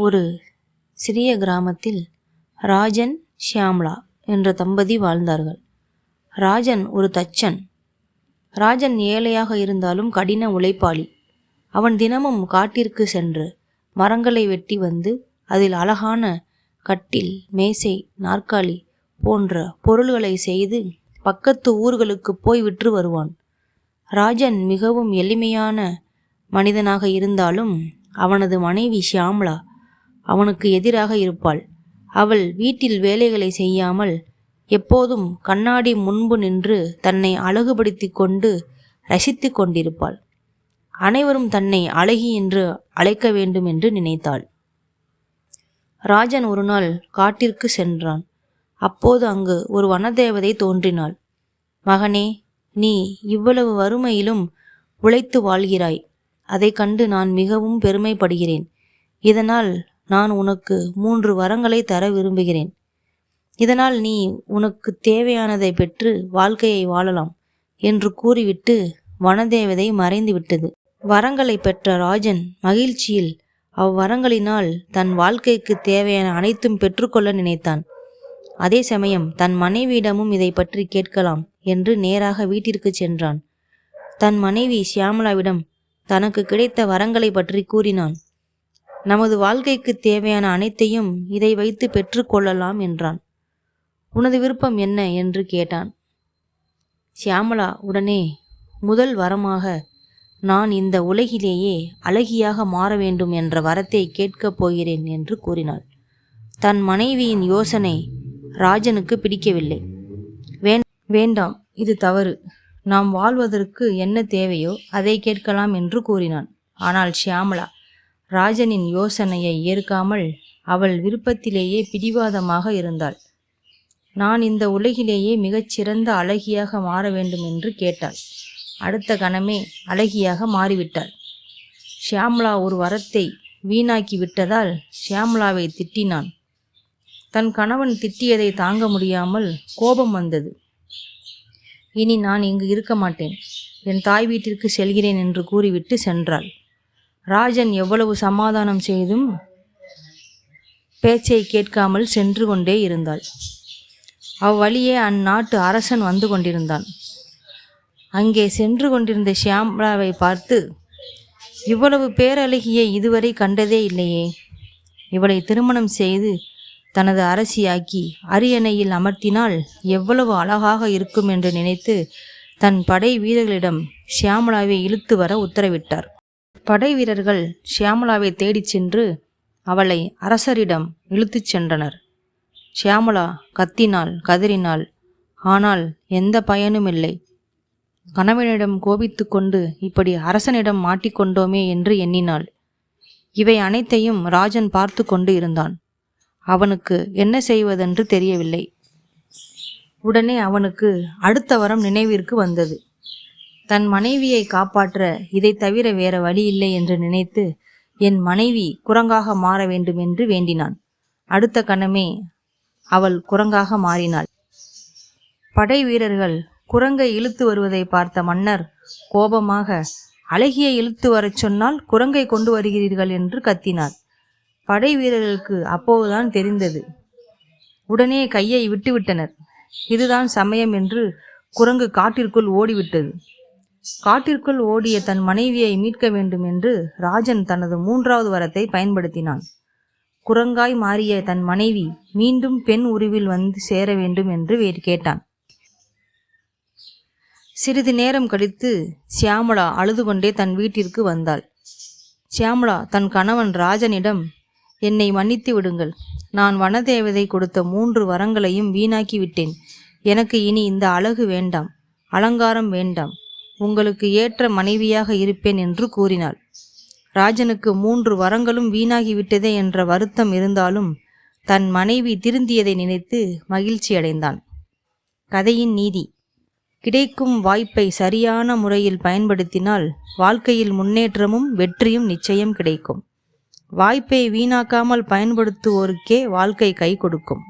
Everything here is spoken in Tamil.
ஒரு சிறிய கிராமத்தில் ராஜன் ஷியாமளா என்ற தம்பதி வாழ்ந்தார்கள். ராஜன் ஒரு தச்சன். ராஜன் ஏழையாக இருந்தாலும் கடின உழைப்பாளி. அவன் தினமும் காட்டிற்கு சென்று மரங்களை வெட்டி வந்து அதில் அழகான கட்டில், மேசை, நாற்காலி போன்ற பொருள்களை செய்து பக்கத்து ஊர்களுக்கு போய் விற்று வருவான். ராஜன் மிகவும் எளிமையான மனிதனாக இருந்தாலும் அவனது மனைவி ஷியாமளா அவனுக்கு எதிராக இருப்பாள். அவள் வீட்டில் வேலைகளை செய்யாமல் எப்போதும் கண்ணாடி முன்பு நின்று தன்னை அழகுபடுத்தி கொண்டு ரசித்து கொண்டிருப்பாள். அனைவரும் தன்னை அழகி என்று அழைக்க வேண்டும் என்று நினைத்தாள். ராஜன் ஒரு நாள் காட்டிற்கு சென்றான். அப்போது அங்கு ஒரு வனதேவதை தோன்றினாள். மகனே, நீ இவ்வளவு வறுமையிலும் உழைத்து வாழ்கிறாய். அதை கண்டு நான் மிகவும் பெருமைப்படுகிறேன். இதனால் நான் உனக்கு 3 வரங்களை தர விரும்புகிறேன். இதனால் நீ உனக்கு தேவையானதை பெற்று வாழ்க்கையை வாழலாம் என்று கூறிவிட்டு வனதேவதை மறைந்து விட்டது. வரங்களை பெற்ற ராஜன் மகிழ்ச்சியில் அவ்வரங்களினால் தன் வாழ்க்கைக்கு தேவையான அனைத்தும் பெற்றுக்கொள்ள நினைத்தான். அதே சமயம் தன் மனைவியிடமும் இதை பற்றி கேட்கலாம் என்று நேராக வீட்டிற்கு சென்றான். தன் மனைவி ஷியாமளாவிடம் தனக்கு கிடைத்த வரங்களை பற்றி கூறினான். நமது வாழ்க்கைக்கு தேவையான அனைத்தையும் இதை வைத்து பெற்று கொள்ளலாம் என்றான். உனது விருப்பம் என்ன என்று கேட்டான். ஷியாமளா உடனே முதல் வரமாக நான் இந்த உலகிலேயே அழகியாக மாற வேண்டும் என்ற வரத்தை கேட்கப் போகிறேன் என்று கூறினாள். தன் மனைவியின் யோசனை ராஜனுக்கு பிடிக்கவில்லை. வேண்டாம், இது தவறு. நாம் வாழ்வதற்கு என்ன தேவையோ அதை கேட்கலாம் என்று கூறினான். ஆனால் ஷியாமளா ராஜனின் யோசனையை ஏற்காமல் அவள் விருப்பத்திலேயே பிடிவாதமாக இருந்தாள். நான் இந்த உலகிலேயே மிகச்சிறந்த அழகியாக மாற வேண்டும் என்று கேட்டாள். அடுத்த கணமே அழகியாக மாறிவிட்டாள். ஷியாமளா ஒரு வரத்தை வீணாக்கி விட்டதால் ஷியாமளாவை திட்டினான். தன் கணவன் திட்டியதை தாங்க முடியாமல் கோபம் வந்தது. இனி நான் இங்கு இருக்க மாட்டேன், என் தாய் வீட்டிற்கு செல்கிறேன் என்று கூறிவிட்டு சென்றாள். ராஜன் எவ்வளவு சமாதானம் செய்தும் பேச்சை கேட்காமல் சென்று கொண்டே இருந்தாள். அவ்வழியே அந்நாட்டு அரசன் வந்து கொண்டிருந்தான். அங்கே சென்று கொண்டிருந்த ஷியாமளாவை பார்த்து, இவ்வளவு பேரழகியை இதுவரை கண்டதே இல்லையே. இவளை திருமணம் செய்து தனது அரசியாக்கி அரியணையில் அமர்த்தினால் எவ்வளவு அழகாக இருக்கும் என்று நினைத்து தன் படை வீரர்களிடம் ஷியாமளாவை இழுத்து வர உத்தரவிட்டார். படை வீரர்கள் ஷியாமளாவை தேடிச் சென்று அவளை அரசரிடம் இழுத்துச் சென்றனர். ஷியாமளா கத்தினாள், கதறினாள். ஆனால் எந்த பயனும் இல்லை. கணவனிடம் கோபித்து கொண்டு இப்படி அரசனிடம் மாட்டிக்கொண்டோமே என்று எண்ணினாள். இவை அனைத்தையும் ராஜன் பார்த்து கொண்டு இருந்தான். அவனுக்கு என்ன செய்வதென்று தெரியவில்லை. உடனே அவனுக்கு அடுத்த வரம் நினைவிற்கு வந்தது. தன் மனைவியை காப்பாற்ற இதை தவிர வேற வழி இல்லை என்று நினைத்து என் மனைவி குரங்காக மாற வேண்டும் என்று வேண்டினான். அடுத்த கணமே அவள் குரங்காக மாறினாள். படை வீரர்கள் குரங்கை இழுத்து வருவதை பார்த்த மன்னர் கோபமாக, அழகியை இழுத்து வரச் சொன்னால் குரங்கை கொண்டு வருகிறீர்கள் என்று கத்தினார். படை வீரர்களுக்கு அப்போதுதான் தெரிந்தது. உடனே கையை விட்டுவிட்டனர். இதுதான் சமயம் என்று குரங்கு காட்டிற்குள் ஓடிவிட்டது. காட்டிற்குள் ஓடிய தன் மனைவியை மீட்க வேண்டும் என்று ராஜன் தனது 3வது வரத்தை பயன்படுத்தினான். குரங்காய் மாறிய தன் மனைவி மீண்டும் பெண் உருவில் வந்து சேர வேண்டும் என்று கேட்டான். சிறிது நேரம் கழித்து ஷியாமளா அழுது கொண்டே தன் வீட்டிற்கு வந்தாள். ஷியாமளா தன் கணவன் ராஜனிடம், என்னை மன்னித்து விடுங்கள். நான் வனதேவதை கொடுத்த 3 வரங்களையும் வீணாக்கி விட்டேன். எனக்கு இனி இந்த அழகு வேண்டாம், அலங்காரம் வேண்டாம். உங்களுக்கு ஏற்ற மனைவியாக இருப்பேன் என்று கூறினாள். ராஜனுக்கு 3 வரங்களும் வீணாகிவிட்டதே என்ற வருத்தம் இருந்தாலும் தன் மனைவி திருந்தியதை நினைத்து மகிழ்ச்சி அடைந்தான். கதையின் நீதி: கிடைக்கும் வாய்ப்பை சரியான முறையில் பயன்படுத்தினால் வாழ்க்கையில் முன்னேற்றமும் வெற்றியும் நிச்சயம் கிடைக்கும். வாய்ப்பை வீணாக்காமல் பயன்படுத்துவோருக்கே வாழ்க்கை கை கொடுக்கும்.